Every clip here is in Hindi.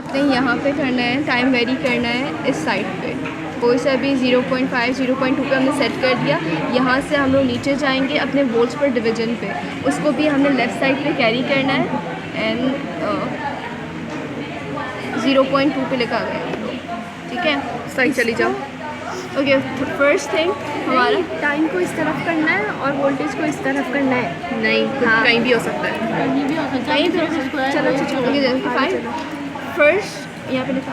नहीं, यहाँ पे करना है, टाइम वेरी करना है इस साइड पे। कोई सा भी 0.5 0.2 पे हमने सेट कर दिया। यहाँ से हम लोग नीचे जाएंगे अपने वोल्ट्स पर डिवीजन पे, उसको भी हमने लेफ़्ट साइड पे कैरी करना है एंड 0.2 पे लेकर आ गए। ठीक है, सही चली जाओ। ओके, फर्स्ट थिंग हमारा टाइम को इस तरफ करना है और वोल्टेज को इस तरफ करना है। नहीं, हाँ, कहीं भी हो सकता है, कहीं भी हो सकता है। चलो ओके, जैसे फाइन। फर्स्ट यहाँ पे लिखा,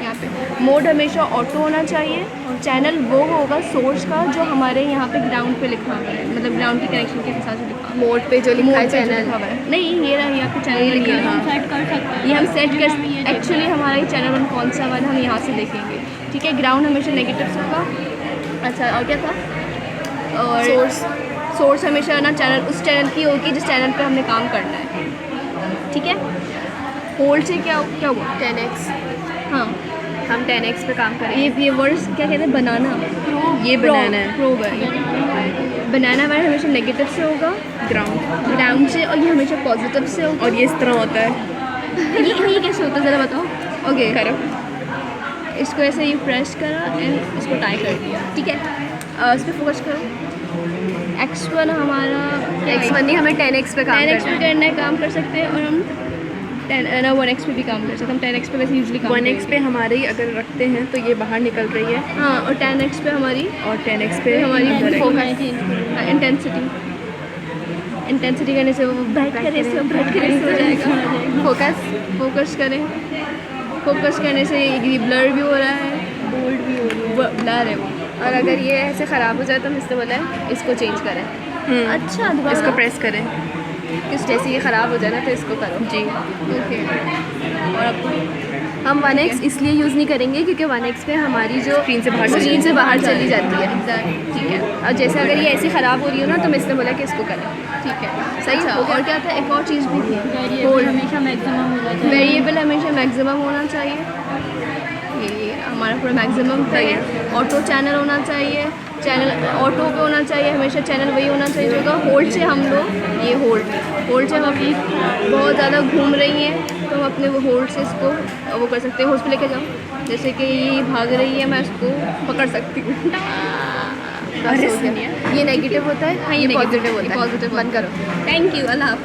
यहाँ पे मोड हमेशा ऑटो होना चाहिए। चैनल वो होगा सोर्स का जो हमारे यहाँ पे ग्राउंड पे लिखा हुआ है, मतलब ग्राउंड के कनेक्शन के साथ जो लिखा हुआ है। मोड पे जो लिखा है चैनल चैनल, हुआ है, नहीं ये रहा यहाँ पे चैनल लिखा है। हम सेट कर सकते हैं। ये हम सेट कर, एक्चुअली हमारा ये चैनल कौन सा वाला हम यहाँ से देखेंगे। ठीक है, ग्राउंड हमेशा नेगेटिव से होगा। अच्छा, और क्या था? और सोर्स हमेशा ना चैनल उस चैनल की होगी जिस चैनल पे हमने काम करना है। ठीक है, होल्ड से क्या हुआ? 10x। हाँ, हम 10x पे काम करेंगे। ये वर्ड्स क्या कहते हैं? बनाना, ये बनाना है प्रोब है। बनाना वाला हमेशा नेगेटिव से होगा, ग्राउंड से, और ये हमेशा पॉजिटिव से होगा। और ये इस तरह होता है। ये कैसे होता है ज़रा बताओ। ओके, करो। इसको ऐसे ही प्रेस करा एंड इसको टाई कर दिया। ठीक है, इस पर फोकस करो। x1 हमारा x1 नहीं, हमें 10x पे काम 10x करना पे करना है, काम कर सकते हैं। और हम 1x पे भी काम कर सकते हैं। हम 10x पे वैसे यूजली काम 1x पे हमारी अगर रखते हैं तो ये बाहर निकल रही है, हाँ, और 10x पे हमारी और 10x पे हमारी अंदर फोकस, इंटेंसिटी करने से वो ब्राइट करे से हो जाएगा। फोकस करें, फोकस करने से ये ब्लर भी हो रहा है, बोल्ड भी हो रही है, ब्लर है वो। और अगर ये ऐसे ख़राब हो जाए तो हम इससे बोला है इसको चेंज करें। अच्छा, दोबारा इसको प्रेस करें। जैसे ये ख़राब हो जाए ना तो इसको करो। जी, ओके। और अब हम 1x इसलिए यूज़ नहीं करेंगे क्योंकि 1x पे हमारी जो स्क्रीन से बाहर चली जाती है। ठीक है, और जैसे अगर ये ऐसी ख़राब हो रही हो ना तो मैं इसने बोला कि इसको करें। ठीक है, सही अच्छा, हो गया। और क्या था? एक और चीज़ भी थी, वेरिएबल हमेशा मैक्सिमम होना चाहिए। वेरिएबल हमेशा मैक्सिमम होना चाहिए। ये हमारा पूरा मैक्सिमम पे है। ऑटो चैनल होना चाहिए, चैनल ऑटो पे होना चाहिए, हमेशा चैनल वही होना चाहिए जो होगा। होल्ड से हम लोग ये होल्ड से हम अपनी बहुत ज़्यादा घूम रही हैं तो हम अपने वो होल्ड से इसको वो कर सकते हैं। होल्ड पे लेके जाओ, जैसे कि ये भाग रही है, मैं उसको पकड़ सकती हूँ। ये नेगेटिव होता है, हाँ, ये पॉजिटिव होता है। पॉजिटिव। बंद करो। थैंक यू, अल्लाह हाफ़िज़।